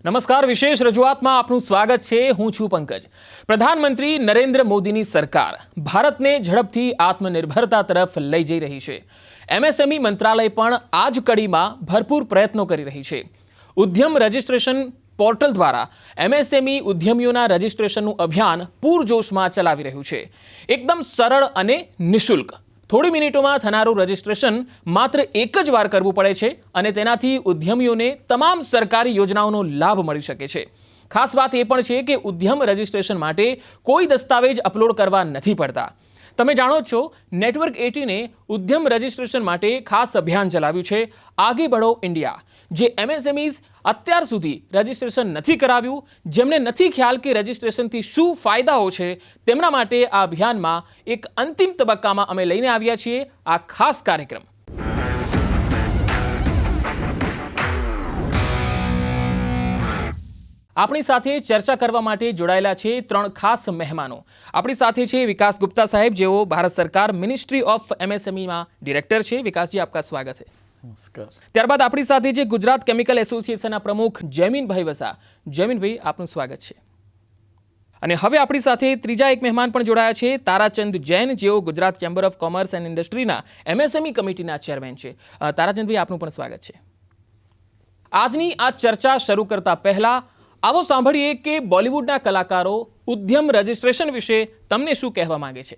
નમસ્કાર, વિશેષ રજૂઆતમાં આપનું સ્વાગત છે। હું છું પંકજ। પ્રધાનમંત્રી નરેન્દ્ર મોદીની સરકાર ભારતને ઝડપથી આત્મનિર્ભરતા તરફ લઈ જઈ રહી છે। એમએસએમઈ મંત્રાલય પણ આ જ કડીમાં ભરપૂર પ્રયત્નો કરી રહી છે। ઉદ્યમ રજિસ્ટ્રેશન પોર્ટલ દ્વારા એમએસએમઈ ઉદ્યમીઓના રજિસ્ટ્રેશનનું અભિયાન પૂરજોશમાં ચલાવી રહ્યું છે। એકદમ સરળ અને નિઃશુલ્ક થોડી મિનિટોમાં થનારું રજિસ્ટ્રેશન માત્ર એક જ વાર કરવું પડે છે અને તેનાથી ઉદ્યમીઓને તમામ સરકારી યોજનાઓનો લાભ મળી શકે છે। ખાસ વાત એ પણ છે કે ઉદ્યમ રજિસ્ટ્રેશન માટે કોઈ દસ્તાવેજ અપલોડ કરવા નથી પડતા। તમે જાણો છો, નેટવર્ક 18એ ઉદ્યમ રજિસ્ટ્રેશન માટે ખાસ અભિયાન ચલાવ્યું છે, આગે બઢો ઇન્ડિયા, જે એમએસએમઈઝ અત્યાર સુધી રજિસ્ટ્રેશન નથી કરાવ્યું, જેમને નથી ખ્યાલ કે રજિસ્ટ્રેશનથી શું ફાયદાઓ છે, તેમના માટે આ અભિયાનમાં એક અંતિમ તબક્કામાં અમે લઈને આવ્યા છીએ આ ખાસ કાર્યક્રમ। આપણી સાથે ચર્ચા કરવા માટે જોડાયેલા છે ત્રણ ખાસ મહેમાનો। આપણી સાથે છે વિકાસ ગુપ્તા સાહેબ, જેઓ ભારત સરકાર મિનિસ્ટ્રી ઓફ એમએસએમઈમાં ડિરેક્ટર છે। વિકાસજી, આપકા સ્વાગત है। નમસ્કાર। ત્યારબાદ આપણી સાથે છે ગુજરાત કેમિકલ એસોસિએશનના પ્રમુખ જયમીનભાઈ વસા। જયમીનભાઈ, આપનું સ્વાગત છે। અને હવે આપણી સાથે ત્રીજા એક મહેમાન પણ જોડાયા છે, તારાચંદ જૈન, જેઓ Gujarat Chamber of Commerce and ઇન્ડસ્ટ્રીના એમએસએમઈ કમિટીના ચેરમેન છે। તારાચંદભાઈ, આપનું પણ સ્વાગત છે। આજની આ ચર્ચા શરૂ કરતા પહેલા આવો સાંભળીએ કે બોલિવૂડના કલાકારો ઉદ્યમ રજિસ્ટ્રેશન વિશે તમને શું કહેવા માંગે છે।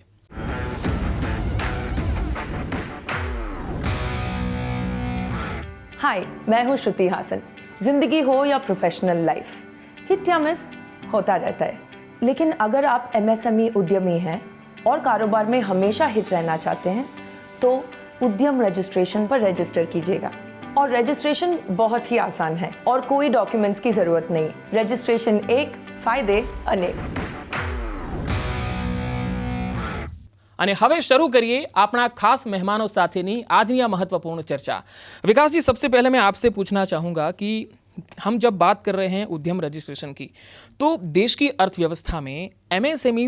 हाय, मैं हूँ श्रुति हासन। जिंदगी हो या प्रोफेशनल लाइफ, हिट या मिस होता रहता है, लेकिन अगर आप एमएसएमई उद्यमी हैं और कारोबार में हमेशा हिट रहना चाहते हैं तो उद्यम रजिस्ट्रेशन पर रजिस्टर कीजिएगा। और रजिस्ट्रेशन बहुत ही आसान है और कोई डॉक्यूमेंट्स की ज़रूरत नहीं। रजिस्ट्रेशन एक, फायदे अनेक। અને હવે શરૂ કરીએ આપણા ખાસ મહેમાનો સાથેની આજની આ महत्वपूर्ण चर्चा। विकास जी, सबसे पहले मैं आपसे पूछना चाहूँगा कि हम जब बात कर रहे हैं उद्यम रजिस्ट्रेशन की, तो देश की अर्थव्यवस्था में एमएसएमई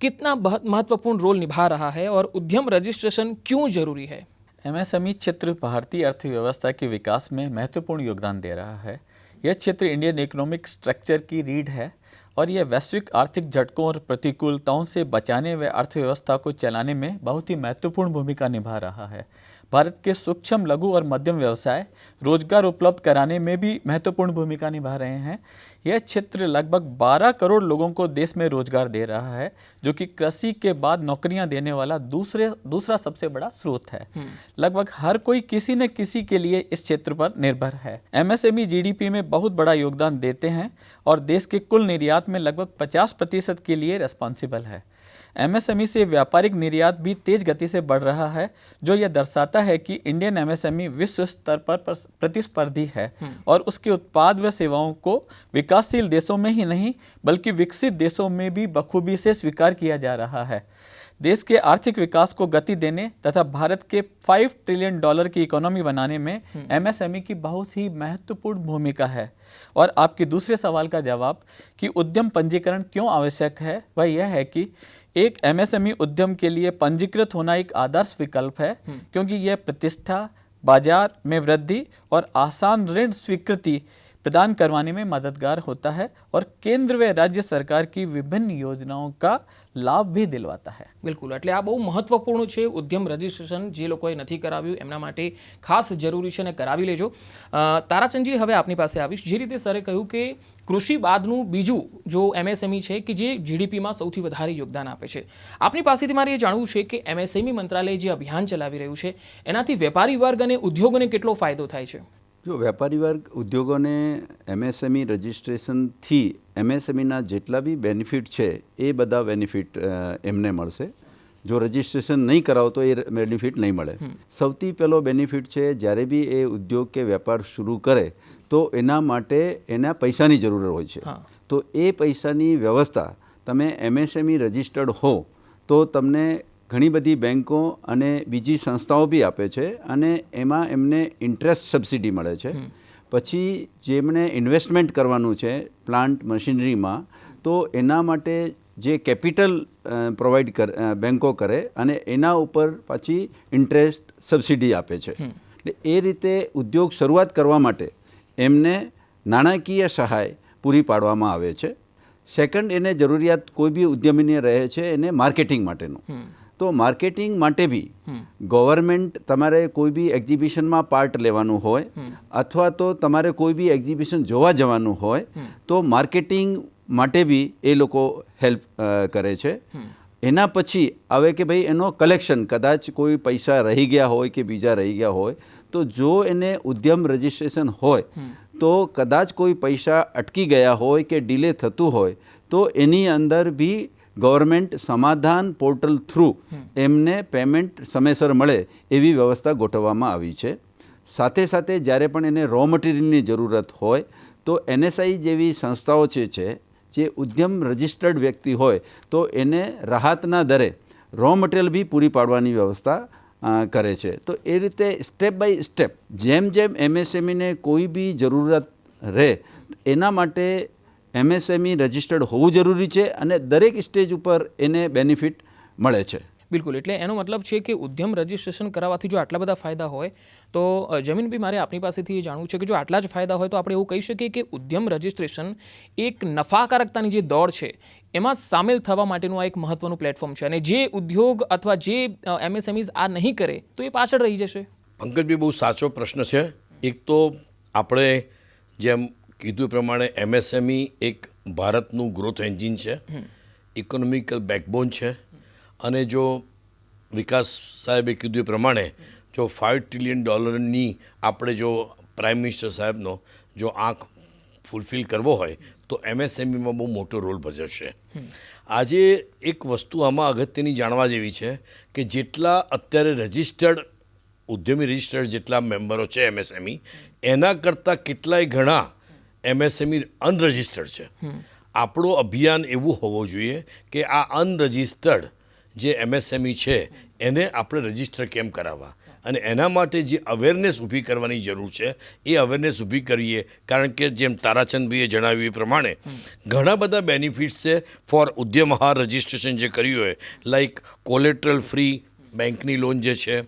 कितना महत्वपूर्ण रोल निभा रहा है और उद्यम रजिस्ट्रेशन क्यों जरूरी है। एमएसएमई क्षेत्र भारतीय अर्थव्यवस्था के विकास में महत्वपूर्ण योगदान दे रहा है। यह क्षेत्र इंडियन इकोनॉमिक स्ट्रक्चर की रीढ़ है और यह वैश्विक आर्थिक झटकों और प्रतिकूलताओं से बचाने व अर्थव्यवस्था को चलाने में बहुत ही महत्वपूर्ण भूमिका निभा रहा है। भारत के सूक्ष्म, लघु और मध्यम व्यवसाय रोजगार उपलब्ध कराने में भी महत्वपूर्ण भूमिका निभा रहे हैं। यह क्षेत्र लगभग 12 करोड़ लोगों को देश में रोजगार दे रहा है, जो कि कृषि के बाद नौकरियां देने वाला दूसरा सबसे बड़ा स्रोत है। लगभग हर कोई किसी न किसी के लिए इस क्षेत्र पर निर्भर है। एमएसएमई जीडीपी में बहुत बड़ा योगदान देते हैं और देश के कुल निर्यात में लगभग 50% के लिए रिस्पॉन्सिबल है। एमएसएमई से व्यापारिक निर्यात भी तेज गति से बढ़ रहा है, जो यह दर्शाता है कि इंडियन एमएसएमई विश्व स्तर पर प्रतिस्पर्धी है और उसके उत्पाद व सेवाओं को विकासशील देशों में ही नहीं बल्कि विकसित देशों में भी बखूबी से स्वीकार किया जा रहा है। देश के आर्थिक विकास को गति देने तथा भारत के $5 ट्रिलियन की इकोनॉमी बनाने में एमएसएमई की बहुत ही महत्वपूर्ण भूमिका है। और आपके दूसरे सवाल का जवाब कि उद्यम पंजीकरण क्यों आवश्यक है, वह यह है कि एक एमएसएमई उद्यम के लिए पंजीकृत होना एक आदर्श विकल्प है, क्योंकि यह प्रतिष्ठा, बाजार में वृद्धि और आसान ऋण स्वीकृति प्रदान करवाने में मददगार होता है और केंद्र व राज्य सरकार की विभिन्न योजनाओं का લાભ ભી દિલવાતા હૈ। બિલકુલ, એટલે આ બહુ મહત્વપૂર્ણ છે। ઉદ્યમ રજિસ્ટ્રેશન જે લોકોએ નથી કરાવ્યું એમના માટે ખાસ જરૂરી છે અને કરાવી લેજો। તારાચંદજી, હવે આપની પાસે આવીશ। જે રીતે સરે કહ્યું કે કૃષિ બાદનું બીજું જો એમએસએમઈ છે કે જે જીડીપીમાં સૌથી વધારે યોગદાન આપે છે। આપની પાસેથી મારે એ જાણવું છે કે એમએસએમઈ મંત્રાલય જે અભિયાન ચલાવી રહ્યું છે એનાથી વેપારી વર્ગ અને ઉદ્યોગોને કેટલો ફાયદો થાય છે। જો વેપારી વર્ગ ઉદ્યોગોને એમએસએમઈ રજિસ્ટ્રેશનથી એમએસએમઈના જેટલા બી બેનિફિટ છે એ બધા બેનિફિટ એમને મળશે। જો રજિસ્ટ્રેશન નહીં કરાવો તો એ બેનિફિટ નહીં મળે। સૌથી પહેલો બેનિફિટ છે, જ્યારે બી એ ઉદ્યોગ કે વેપાર શરૂ કરે તો એના માટે એના પૈસાની જરૂર હોય છે। તો એ પૈસાની વ્યવસ્થા તમે એમએસએમઈ રજિસ્ટર્ડ હો તો તમને ઘણી બધી બેન્કો અને બીજી સંસ્થાઓ બી આપે છે અને એમાં એમને ઇન્ટરેસ્ટ સબસિડી મળે છે। પછી જેમણે ઇન્વેસ્ટમેન્ટ કરવાનું છે પ્લાન્ટ મશીનરીમાં, તો એના માટે જે કેપિટલ પ્રોવાઈડ બેન્કો કરે અને એના ઉપર પાછી ઇન્ટરેસ્ટ સબસિડી આપે છે। એટલે એ રીતે ઉદ્યોગ શરૂઆત કરવા માટે એમને નાણાકીય સહાય પૂરી પાડવામાં આવે છે. સેકન્ડ, એને જરૂરિયાત કોઈ બી ઉદ્યમીને રહે છે એને માર્કેટિંગ માટેનું. તો માર્કેટિંગ માટે બી ગવર્મેન્ટ તમારે કોઈ બી એક્ઝિબિશનમાં પાર્ટ લેવાનું હોય અથવા તો તમારે કોઈ બી એક્ઝિબિશન જોવા જવાનું હોય તો માર્કેટિંગ માટે બી એ લોકો હેલ્પ કરે છે. એના પછી આવે કે ભાઈ એનો કલેક્શન, કદાચ કોઈ પૈસા રહી ગયા હોય કે બીજા રહી ગયા હોય તો જો એને ઉદ્યમ રજિસ્ટ્રેશન હોય તો કદાચ કોઈ પૈસા અટકી ગયા હોય કે ડિલે થતું હોય તો એની અંદર બી ગવર્મેન્ટ સમાધાન પોર્ટલ થ્રુ એમને પેમેન્ટ સમયસર મળે એવી વ્યવસ્થા ગોઠવવામાં આવી છે. સાથે સાથે જ્યારે પણ એને રો મટીરિયલની જરૂરત હોય તો NSI જેવી સંસ્થાઓ જે ઉદ્યમ રજિસ્ટર્ડ વ્યક્તિ હોય તો એને રાહતના દરે રો મટીરિયલ બી પૂરી પાડવાની વ્યવસ્થા કરે છે. તો એ રીતે સ્ટેપ બાય સ્ટેપ જેમ જેમ MSMEને કોઈ બી જરૂરત રહે એના માટે MSME રજિસ્ટર્ડ હોવું જરૂરી છે અને દરેક સ્ટેજ ઉપર એને બેનિફિટ મળે છે. બિલકુલ, એટલે એનો મતલબ છે કે ઉદ્યમ રજિસ્ટ્રેશન કરાવવાથી જો આટલા બધા ફાયદા હોય તો જમીનભાઈ, મારે આપની પાસેથી એ જાણવું છે કે જો આટલા જ ફાયદા હોય તો આપણે એવું કહી શકીએ કે ઉદ્યમ રજિસ્ટ્રેશન એક નફાકારકતાની જે દોડ છે એમાં સામેલ થવા માટેનું આ એક મહત્વનું પ્લેટફોર્મ છે અને જે ઉદ્યોગ અથવા જે MSMEs આ નહીં કરે તો એ પાછળ રહી જશે. પંકજભાઈ, બહુ સાચો પ્રશ્ન છે. એક તો આપણે જેમ કીધું એ પ્રમાણે MSME એક ભારતનું ગ્રોથ એન્જિન છે, ઇકોનોમિકલ બેકબોન છે અને જો વિકાસ સાહેબે કીધું એ પ્રમાણે જો $5 ટ્રિલિયન આપણે જો પ્રાઇમ મિનિસ્ટર સાહેબનો જો આંક ફૂલફિલ કરવો હોય તો MSMEમાં બહુ મોટો રોલ ભજવશે. આજે એક વસ્તુ આમાં અગત્યની જાણવા જેવી છે કે જેટલા અત્યારે રજિસ્ટર્ડ ઉદ્યમી રજિસ્ટર્ડ જેટલા મેમ્બરો છે MSME એના કરતાં કેટલાય ઘણા MSME અનરજિસ્ટર્ડ છે. આપણો અભિયાન એવું હોવું જોઈએ કે આ અનરજિસ્ટર્ડ જે MSME છે એને આપણે રજિસ્ટર કેમ કરાવવા અને એના માટે જે અવેરનેસ ઊભી કરવાની જરૂર છે એ અવેરનેસ ઊભી કરીએ. કારણ કે જેમ તારાચંદભાઈએ જણાવ્યું એ પ્રમાણે ઘણા બધા બેનિફિટ્સ છે ફોર ઉદ્યમ આહાર રજિસ્ટ્રેશન જે કર્યું હોય, લાઈક કોલેટરલ ફ્રી બેંકની લોન જે છે,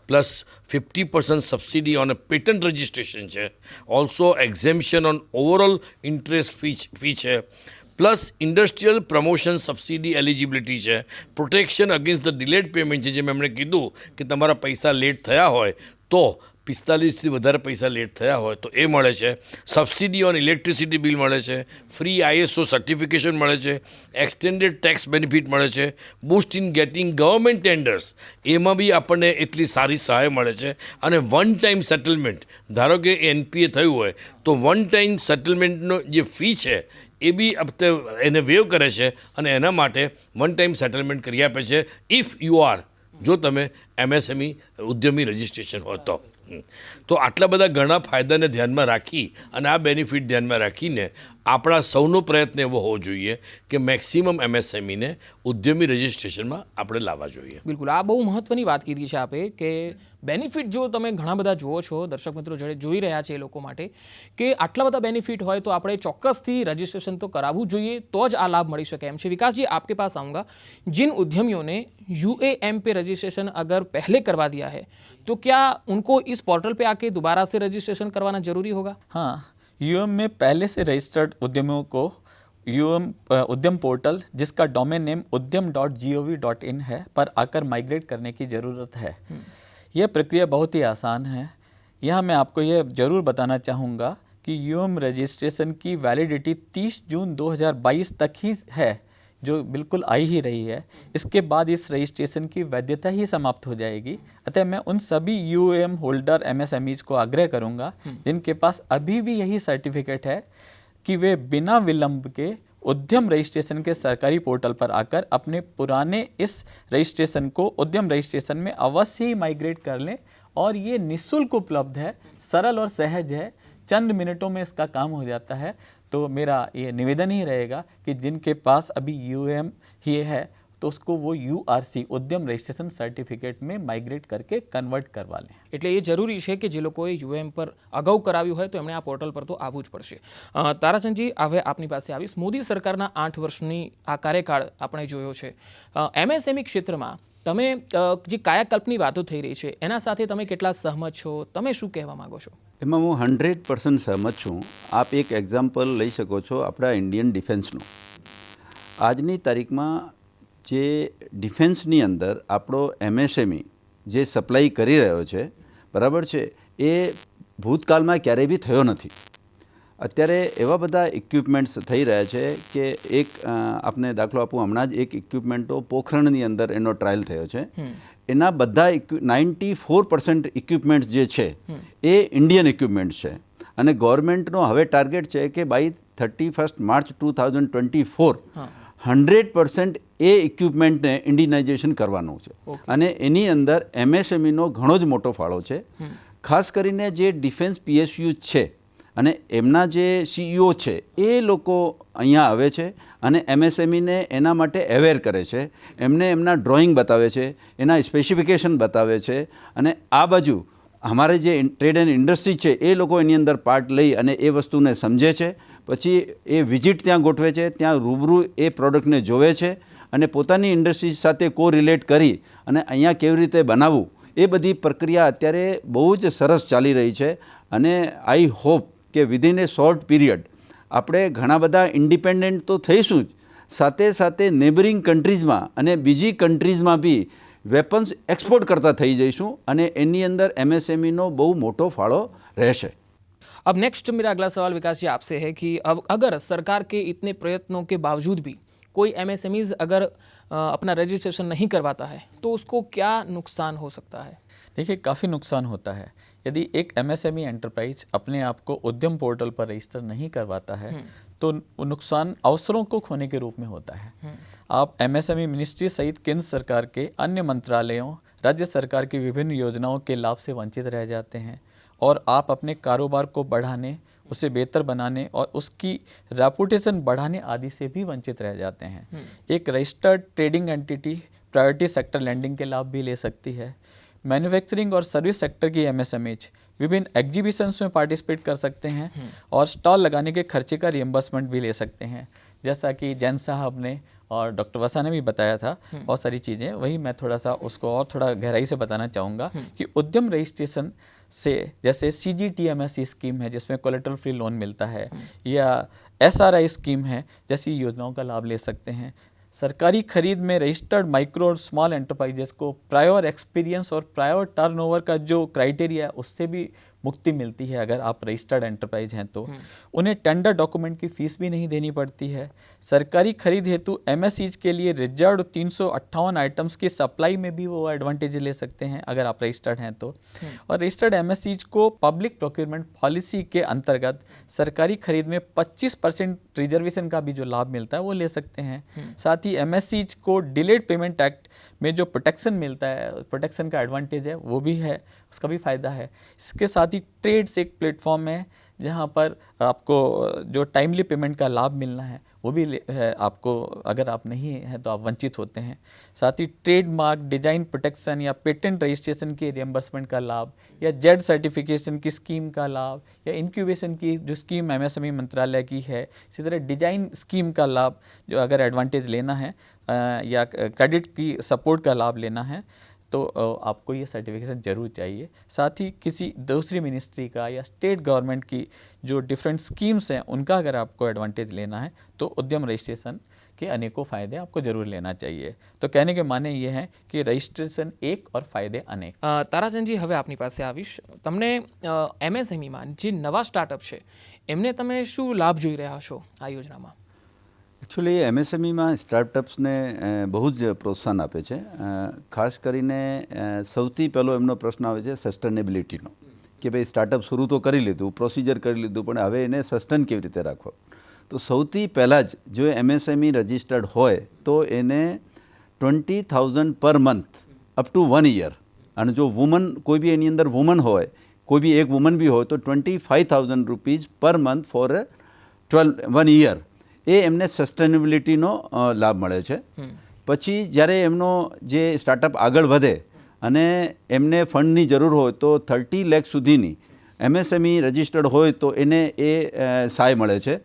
plus 50% subsidy on a patent registration છે, also exemption on overall interest fee છે, plus industrial promotion subsidy eligibility છે, protection against the delayed payment છે. જેમ એમણે કીધું કે તમારા પૈસા લેટ થયા હોય તો 45થી વધારે પૈસા લેટ થયા હોય તો એ મળે છે, સબસિડી ઓન ઇલેક્ટ્રિસિટી બિલ મળે છે, ફ્રી ISO સર્ટિફિકેશન મળે છે, એક્સટેન્ડેડ ટેક્સ બેનિફિટ મળે છે, boost in getting government tenders એમાં બી આપણને એટલી સારી સહાય મળે છે અને વન ટાઈમ સેટલમેન્ટ, ધારો કે NPA થયું હોય તો વન ટાઈમ સેટલમેન્ટનો જે ફી છે એ બી એને વેવ કરે છે અને એના માટે વન ટાઈમ સેટલમેન્ટ કરી આપે છે ઇફ યુ આર, જો તમે MSME ઉદ્યમી રજિસ્ટ્રેશન હોય તો. તો આટલા બધા ઘણા ફાયદાને ધ્યાનમાં રાખી અને આ બેનિફિટ ધ્યાનમાં રાખીને આપણા સૌનો પ્રયત્ન એવો હોવો જોઈએ કે મેક્સિમમ MSMEને ઉદ્યમી રજિસ્ટ્રેશનમાં આપણે લાવવા જોઈએ. બિલકુલ, આ બહુ મહત્વની વાત કીધી છે આપે કે બેનિફિટ જો તમે ઘણા બધા જુઓ છો, દર્શક મિત્રો ਜਿਹੜੇ જોઈ રહ્યા છે એ લોકો માટે કે આટલા બધા બેનિફિટ હોય તો આપણે ચોક્કસથી રजिस्ट्रेशन तो करावू જોઈએ તો જ આ લાભ મળી શકે એમ છે. વિકાસજી, आपके पास आऊँगा. जिन उद्यमियों ने UAM पे रजिस्ट्रेशन अगर पहले करवा दिया है तो क्या उनको इस पोर्टल पे आके दोबारा से रजिस्ट्रेशन करवाना जरूरी होगा? हाँ, UAM में पहले से रजिस्टर्ड उद्यमियों को उद्यम पोर्टल जिसका डोमेन नेम udyam.gov.in है पर आकर माइग्रेट करने की ज़रूरत है. यह प्रक्रिया बहुत ही आसान है. यहाँ मैं आपको ये ज़रूर बताना चाहूँगा कि UAM रजिस्ट्रेशन की वैलिडिटी 30 जून 2022 तक ही है, जो बिल्कुल आई ही रही है. इसके बाद इस रजिस्ट्रेशन की वैधता ही समाप्त हो जाएगी. अतः मैं उन सभी UAM होल्डर MSMEs को आग्रह करूँगा जिनके पास अभी भी यही सर्टिफिकेट है कि वे बिना विलंब के उद्यम रजिस्ट्रेशन के सरकारी पोर्टल पर आकर अपने पुराने इस रजिस्ट्रेशन को उद्यम रजिस्ट्रेशन में अवश्य ही माइग्रेट कर लें. और ये निःशुल्क उपलब्ध है, सरल और सहज है, चंद मिनटों में इसका काम हो जाता है. तो मेरा ये निवेदन ही रहेगा कि जिनके पास अभी UAM ही है तो उसको वो URC ઉદ્યમ રજિસ્ટ્રેશન સર્ટિફિકેટ में માઇગ્રેટ करके કન્વર્ટ કરવા લે. એટલે એ જરૂરી છે કે જે લોકોએ UAM પર અગાઉ કરાવ્યું હોય તો એમણે આ પોર્ટલ પર તો આવવું જ પડશે. તારાચંદજી, હવે આપની પાસે આવીશ. મોદી સરકારના 8 વર્ષની આ કાર્યકાળ આપણે જોયો છે. MSME ક્ષેત્રમાં તમે જે કાયાકલ્પની વાતો થઈ રહી છે એના સાથે તમે કેટલા સહમત છો, તમે શું કહેવા માંગો છો? એમાં હું 100% સહમત છું. આપ એક એક્ઝામ્પલ લઈ શકો છો આપણા ઇન્ડિયન ડિફેન્સનું. આજની તારીખમાં જે ડિફેન્સની અંદર આપણો MSME જે સપ્લાય કરી રહ્યો છે, બરાબર છે, એ ભૂતકાળમાં ક્યારેય બી થયો નથી. અત્યારે એવા બધા ઇક્વિપમેન્ટ્સ થઈ રહ્યા છે કે એક આપને દાખલો આપું, હમણાં જ એક ઇક્વિપમેન્ટો પોખરણની અંદર એનો ટ્રાયલ થયો છે. એના બધા 94% ઇક્વિપમેન્ટ્સ જે છે એ ઇન્ડિયન ઇક્વિપમેન્ટ્સ છે અને ગવર્મેન્ટનો હવે ટાર્ગેટ છે કે બાય 31 માર્ચ 2024 100% એ ઇક્વિપમેન્ટને ઇન્ડિયનાઇઝેશન કરવાનું છે. અને એની અંદર MSMEનો ઘણો જ મોટો ફાળો છે. ખાસ કરીને જે ડિફેન્સ PSU છે અને એમના જે CEO છે એ લોકો અહીંયા આવે છે અને MSMEને એના માટે અવેર કરે છે. એમને એમના ડ્રોઈંગ બતાવે છે, એના સ્પેસિફિકેશન બતાવે છે અને આ બાજુ અમારે જે ટ્રેડ એન્ડ ઇન્ડસ્ટ્રી છે એ લોકો એની અંદર પાર્ટ લઈ અને એ વસ્તુને સમજે છે. પછી એ વિઝિટ ત્યાં ગોઠવે છે, ત્યાં રૂબરૂ એ પ્રોડક્ટને જોવે છે અને પોતાની ઇન્ડસ્ટ્રી સાથે કોરિલેટ કરી અને અહીંયા કેવી રીતે બનાવવું, એ બધી પ્રક્રિયા અત્યારે બહુ જ સરસ ચાલી રહી છે. અને આઈ હોપ કે વિધિન એ શોર્ટ પીરિયડ આપણે ઘણા બધા ઇન્ડિપેન્ડન્ટ તો થઈશું જ, સાથે સાથે નેબરિંગ કન્ટ્રીઝમાં અને બીજી કન્ટ્રીઝમાં બી વેપન્સ એક્સપોર્ટ કરતા થઈ જઈશું અને એની અંદર MSMEનો બહુ મોટો ફાળો રહેશે. अब नेक्स्ट मेरा अगला सवाल विकास जी आपसे है कि अब अगर सरकार के इतने प्रयत्नों के बावजूद भी कोई MSMEs अगर अपना रजिस्ट्रेशन नहीं करवाता है तो उसको क्या नुकसान हो सकता है? देखिए, काफ़ी नुकसान होता है. यदि एक MSME एंटरप्राइज अपने आप को उद्यम पोर्टल पर रजिस्टर नहीं करवाता है तो नुकसान अवसरों को खोने के रूप में होता है. आप MSME मिनिस्ट्री सहित केंद्र सरकार के अन्य मंत्रालयों, राज्य सरकार की विभिन्न योजनाओं के लाभ से वंचित रह जाते हैं और आप अपने कारोबार को बढ़ाने, उसे बेहतर बनाने और उसकी रेपुटेशन बढ़ाने आदि से भी वंचित रह जाते हैं. एक registered trading entity priority sector lending के लाभ भी ले सकती है. मैन्युफैक्चरिंग और सर्विस सेक्टर की MSMEs विभिन्न एग्जीबिशंस में पार्टिसिपेट कर सकते हैं और स्टॉल लगाने के खर्चे का रिएम्बर्समेंट भी ले सकते हैं. जैसा कि जैन साहब ने और डॉक्टर वसा ने भी बताया था बहुत सारी चीज़ें, वही मैं थोड़ा सा उसको और थोड़ा गहराई से बताना चाहूँगा कि उद्यम रजिस्ट्रेशन से जैसे CGTMSE स्कीम है जिसमें कोलेटरल फ्री लोन मिलता है, या SRI स्कीम है, जैसी योजनाओं का लाभ ले सकते हैं. सरकारी खरीद में रजिस्टर्ड माइक्रो और स्मॉल एंटरप्राइजेस को प्रायर एक्सपीरियंस और प्रायर टर्नओवर का जो क्राइटेरिया है उससे भी मुक्ति मिलती है. अगर आप रजिस्टर्ड एंटरप्राइज हैं तो उन्हें टेंडर डॉक्यूमेंट की फीस भी नहीं देनी पड़ती है. सरकारी खरीद हेतु MSEs के लिए रिजर्व 358 आइटम्स की सप्लाई में भी वो एडवांटेज ले सकते हैं अगर आप रजिस्टर्ड हैं तो. और रजिस्टर्ड MSEs को पब्लिक प्रोक्योरमेंट पॉलिसी के अंतर्गत सरकारी खरीद में 25% रिजर्वेशन का भी जो लाभ मिलता है वो ले सकते हैं. साथ ही MSEs को डिलेड पेमेंट एक्ट में जो प्रोटेक्शन मिलता है, प्रोटेक्शन का एडवांटेज है वो भी है, उसका भी फ़ायदा है. इसके साथ ही ट्रेड्स एक प्लेटफॉर्म है जहाँ पर आपको जो टाइमली पेमेंट का लाभ मिलना है वो भी है. आपको अगर आप नहीं हैं तो आप वंचित होते हैं. साथ ही ट्रेडमार्क, डिजाइन प्रोटेक्शन या पेटेंट रजिस्ट्रेशन की रिएम्बर्समेंट का लाभ, या जेड सर्टिफिकेशन की स्कीम का लाभ, या इंक्यूबेशन की जो स्कीम MSME मंत्रालय की है, इसी तरह डिजाइन स्कीम का लाभ जो अगर एडवांटेज लेना है या क्रेडिट की सपोर्ट का लाभ लेना है तो आपको ये सर्टिफिकेशन जरूर चाहिए. साथ ही किसी दूसरी मिनिस्ट्री का या स्टेट गवर्नमेंट की जो डिफरेंट स्कीम्स हैं उनका अगर आपको एडवांटेज लेना है तो उद्यम रजिस्ट्रेशन के अनेकों फ़ायदे आपको ज़रूर लेना चाहिए. तो कहने के माने ये हैं कि रजिस्ट्रेशन एक और फ़ायदे अनेक. તારાચંદજી, હવે આપની પાસે આવીશ. તમને MSMEમાં જે નવા સ્ટાર્ટઅપ છે એમને તમે શું લાભ જોઈ રહ્યા છો આ યોજનામાં? એકચ્યુઅલી MSMEમાં સ્ટાર્ટઅપ્સને બહુ જ પ્રોત્સાહન આપે છે. ખાસ કરીને સૌથી પહેલો એમનો પ્રશ્ન આવે છે સસ્ટેનેબિલિટીનો, કે ભાઈ સ્ટાર્ટઅપ શરૂ તો કરી લીધું, પ્રોસિજર કરી લીધું, પણ હવે એને સસ્ટેન કેવી રીતે રાખવો. તો સૌથી પહેલાં જ જો MSME રજિસ્ટર્ડ હોય તો એને 20,000 per month up to 1 year, અને જો વુમન કોઈ બી એની અંદર વુમન હોય, કોઈ બી એક વુમન બી હોય તો 25,000 rupees per month four 1 year, એ એમને સસ્ટેનેબિલિટીનો લાભ મળે છે. પછી જ્યારે એમનો જે સ્ટાર્ટઅપ આગળ વધે અને એમને ફંડની જરૂર હોય તો 30 લાખ સુધીની MSME રજિસ્ટર્ડ હોય તો એને એ સહાય મળે છે.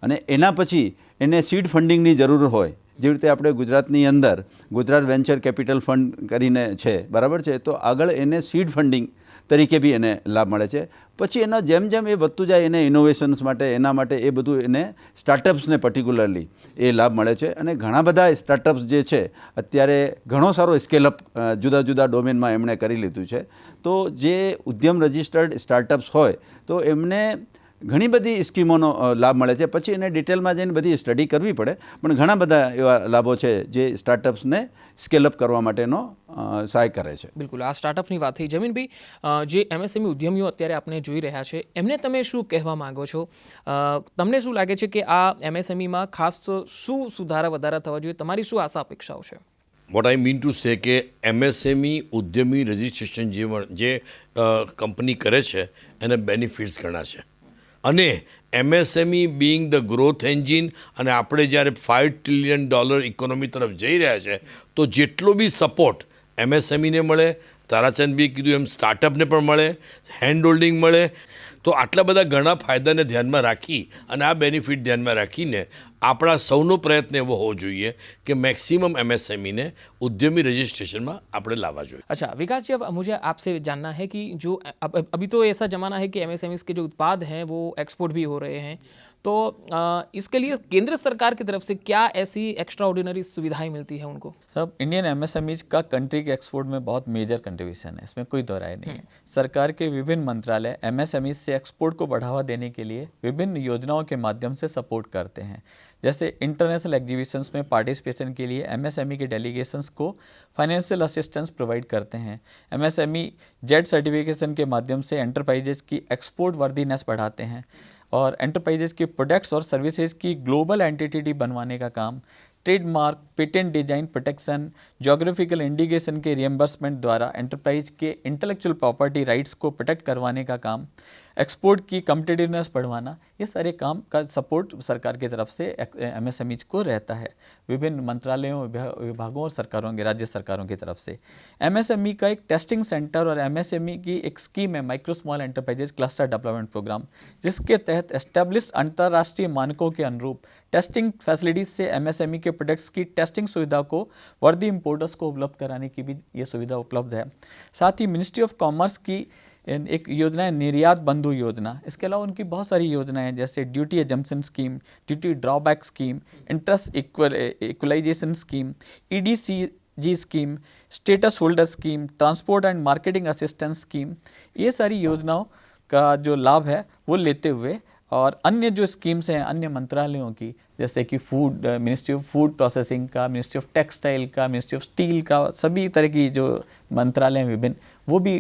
અને એના પછી એને સીડ ફંડિંગની જરૂર હોય જેવી રીતે આપણે ગુજરાતની અંદર ગુજરાત વેન્ચર કેપિટલ ફંડ કરીને છે, બરાબર છે, તો આગળ એને સીડ ફંડિંગ તરીકે બી એને લાભ મળે છે. પછી એના જેમ જેમ એ વધતું જાય એને ઇનોવેશન્સ માટે એના માટે એ બધું એને સ્ટાર્ટઅપ્સને પર્ટિક્યુલરલી એ લાભ મળે છે. અને ઘણા બધા સ્ટાર્ટઅપ્સ જે છે અત્યારે ઘણો સારો સ્કેલઅપ જુદા જુદા ડોમેનમાં એમણે કરી લીધું છે. તો જે ઉદ્યમ રજિસ્ટર્ડ સ્ટાર્ટઅપ્સ હોય તો એમને ઘણી બધી સ્કીમોનો લાભ મળે છે. પછી એને ડિટેલમાં જઈને બધી સ્ટડી કરવી પડે, પણ ઘણા બધા એવા લાભો છે જે સ્ટાર્ટઅપ્સને સ્કેલઅપ કરવા માટેનો સહાય કરે છે. બિલકુલ, આ સ્ટાર્ટઅપની વાત થઈ. જમીનભાઈ, જે એમએસએમઈ ઉદ્યમીઓ અત્યારે આપણે જોઈ રહ્યા છે એમને તમે શું કહેવા માંગો છો? તમને શું લાગે છે કે આ એમએસએમઈમાં ખાસ શું સુધારા વધારા થવા જોઈએ? તમારી શું આશા અપેક્ષાઓ છે? What I mean to say કે એમએસએમઈ ઉદ્યમી રજિસ્ટ્રેશન જે કંપની કરે છે એને બેનિફિટ્સ ઘણા છે. અને MSME being the growth engine, અને આપણે જ્યારે $5 ટ્રિલિયન ઇકોનોમી તરફ જઈ રહ્યા છે તો જેટલો બી સપોર્ટ એમએસએમઈને મળે, તારાચંદભાઈએ કીધું એમ સ્ટાર્ટઅપને પણ મળે, હેન્ડ હોલ્ડિંગ મળે, તો આટલા બધા ઘણા ફાયદાને ધ્યાનમાં રાખી અને આ બેનિફિટ ધ્યાનમાં રાખીને આપણા સૌનો પ્રયત્ન એવો હોવો જોઈએ કે મેક્સિમમ एमएसएमई उद्यमी रजिस्ट्रेशन में આપણે લાવવા જોઈએ. अच्छा विकास जी, अब मुझे आपसे जानना है कि जो अभी तो ऐसा ज़माना है कि एमएसएमई के जो उत्पाद हैं वो एक्सपोर्ट भी हो रहे हैं, तो इसके लिए केंद्र सरकार की तरफ से क्या ऐसी एक्स्ट्रा ऑर्डिनरी सुविधाएं मिलती हैं उनको? सब इंडियन एमएसएमईज का कंट्री के एक्सपोर्ट में बहुत मेजर कंट्रीब्यूशन है, इसमें कोई दो राय नहीं है. सरकार के विभिन्न मंत्रालय एमएसएमईज से एक्सपोर्ट को बढ़ावा देने के लिए विभिन्न योजनाओं के माध्यम से सपोर्ट करते हैं. जैसे इंटरनेशनल एग्जीबिशंस में पार्टिसिपेशन के लिए एमएसएमई के डेलीगेशंस को फाइनेंशियल असिस्टेंस प्रोवाइड करते हैं. एमएसएमई जेड सर्टिफिकेशन के माध्यम से एंटरप्राइजेज की एक्सपोर्ट वर्दीनेस बढ़ाते हैं और एंटरप्राइजेज के प्रोडक्ट्स और सर्विसेज की ग्लोबल एंटिटी बनवाने का काम, trademark, patent design protection, geographical indication के रिएम्बर्समेंट द्वारा एंटरप्राइज के इंटेलेक्चुअल प्रॉपर्टी राइट्स को प्रोटेक्ट करवाने का काम, एक्सपोर्ट की कम्पिटिटिवनेस बढ़वाना, ये सारे काम का सपोर्ट सरकार की तरफ से एमएसएमईज को रहता है विभिन्न मंत्रालयों, विभागों और सरकारों के, राज्य सरकारों की तरफ से. एमएसएमई का एक टेस्टिंग सेंटर और एमएसएमई की एक स्कीम है micro small enterprises cluster development programme, जिसके तहत एस्टेब्लिश अंतर्राष्ट्रीय मानकों के अनुरूप टेस्टिंग फैसिलिटीज से एमएसएमई के प्रोडक्ट्स की टेस्टिंग सुविधा को वर्दी इंपोर्टर्स को उपलब्ध कराने की भी ये सुविधा उपलब्ध है. साथ ही मिनिस्ट्री ऑफ कॉमर्स की एक योजना है निर्यात बंधु योजना. इसके अलावा उनकी बहुत सारी योजनाएं हैं जैसे duty exemption scheme, duty drawback scheme, interest equalisation scheme, EDCG scheme, status holder scheme, transport and marketing assistance scheme. ये सारी योजनाओं का जो लाभ है वो लेते हुए और अन्य जो स्कीम्स हैं अन्य मंत्रालयों की, जैसे कि food, ministry of food processing का, मिनिस्ट्री ऑफ टेक्सटाइल का, मिनिस्ट्री ऑफ स्टील का, सभी तरह की जो मंत्रालय हैं विभिन्न, वो भी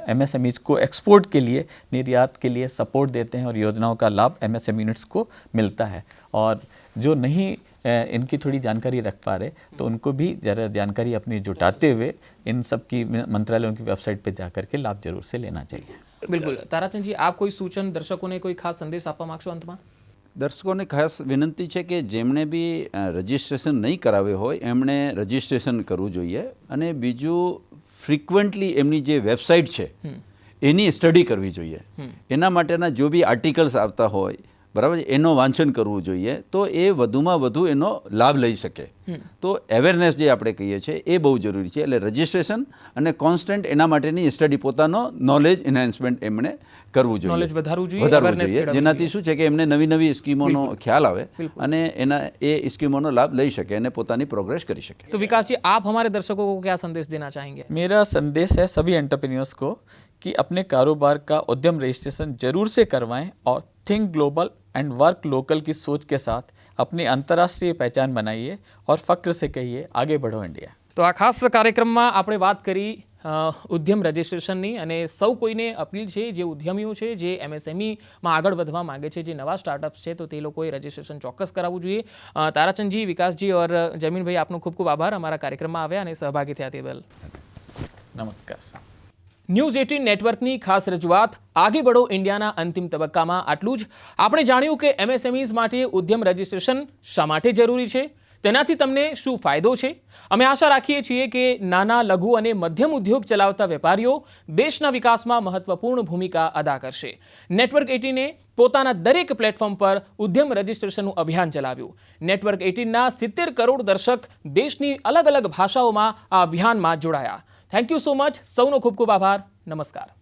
एमएसएमईज को एक्सपोर्ट के लिए, निर्यात के लिए सपोर्ट देते हैं और योजनाओं का लाभ एमएसएमई यूनिट्स को मिलता है. और जो नहीं इनकी थोड़ी जानकारी रख पा रहे तो उनको भी ज़रा जानकारी अपनी जुटाते हुए इन सब की मंत्रालयों की वेबसाइट पर जा करके लाभ जरूर से लेना चाहिए. બિલકુલ. તારાચંદજી, આપ કોઈ સૂચન દર્શકોને કોઈ ખાસ સંદેશ આપવા માંગશો અંતમાં? દર્શકોને ખાસ વિનંતી છે કે જેમણે બી રજિસ્ટ્રેશન નહીં કરાવ્યું હોય એમણે રજિસ્ટ્રેશન કરવું જોઈએ. અને બીજું, ફ્રિકવન્ટલી એમની જે વેબસાઇટ છે એની સ્ટડી કરવી જોઈએ. એના માટેના જો બી આર્ટિકલ્સ આવતા હોય, બરાબર, એનો વાંચન કરવું જોઈએ તો એ વધુમાં વધુ એનો લાભ લઈ શકે. તો અવેરનેસ જે આપણે કહીએ છીએ એ બહુ જરૂરી છે. એટલે રજિસ્ટ્રેશન અને કોન્સ્ટન્ટ એના માટેની સ્ટડી, પોતાનો નોલેજ એન્હાન્સમેન્ટ એમણે કરવું જોઈએ, નોલેજ વધારવું જોઈએ, વધારવું awareness જોઈએ, કેળવવી જેનાથી જોઈએ. શું છે કે એમને નવી નવી સ્કીમોનો ખ્યાલ આવે અને એના એ સ્કીમોનો લાભ લઈ શકે અને પોતાની પ્રોગ્રેસ કરી શકે. तो विकास जी, आप हमारे दर्शकों को क्या संदेश देना चाहेंगे? मेरा संदेश है सभी एंटरप्रेन्योर्स को कि अपने कारोबार का उद्यम रजिस्ट्रेशन जरूर से करवाएं और think global and work local की सोच के साथ अपनी अंतर्राष्ट्रीय पहचान बनाइए और फक्र से कहिए आगे बढ़ो इंडिया. તો આ ખાસ કાર્યક્રમમાં આપણે વાત કરી ઉદ્યમ રજિસ્ટ્રેશનની, અને સૌ કોઈને અપીલ છે જે ઉદ્યમીઓ છે, જે એમએસએમઈમાં આગળ વધવા માંગે છે, જે નવા સ્ટાર્ટઅપ્સ છે, તો તે લોકોએ રજિસ્ટ્રેશન ચોક્કસ કરાવવું જોઈએ. તારાચંદજી, વિકાસજી और જમીનભાઈ, આપનો ખૂબ ખૂબ આભાર અમારા કાર્યક્રમમાં આવ્યા અને સહભાગી થયા તે બદલ. नमस्कार. ન્યૂઝ 18 નેટવર્કની ખાસ રજૂઆત આગે બઢો ઇન્ડિયાના અંતિમ તબક્કામાં આટલું જ. આપણે જાણ્યું કે એમએસએમઈઝ માટે ઉદ્યમ રજિસ્ટ્રેશન શા માટે જરૂરી છે, તેનાથી તમને શું ફાયદો છે? અમે આશા રાખીએ છીએ કે નાના, લઘુ અને મધ્યમ ઉદ્યોગ ચલાવતા વેપારીઓ દેશના વિકાસમાં મહત્વપૂર્ણ ભૂમિકા અદા કરશે. નેટવર્ક 18એ પોતાના દરેક પ્લેટફોર્મ પર ઉદ્યમ રજિસ્ટ્રેશનનું અભિયાન ચલાવ્યું. નેટવર્ક 18ના 70 કરોડ દર્શક દેશની અલગ અલગ ભાષાઓમાં આ અભિયાનમાં જોડાયા. Thank you so much. સૌનો ખૂબ ખૂબ આભાર. નમસ્કાર.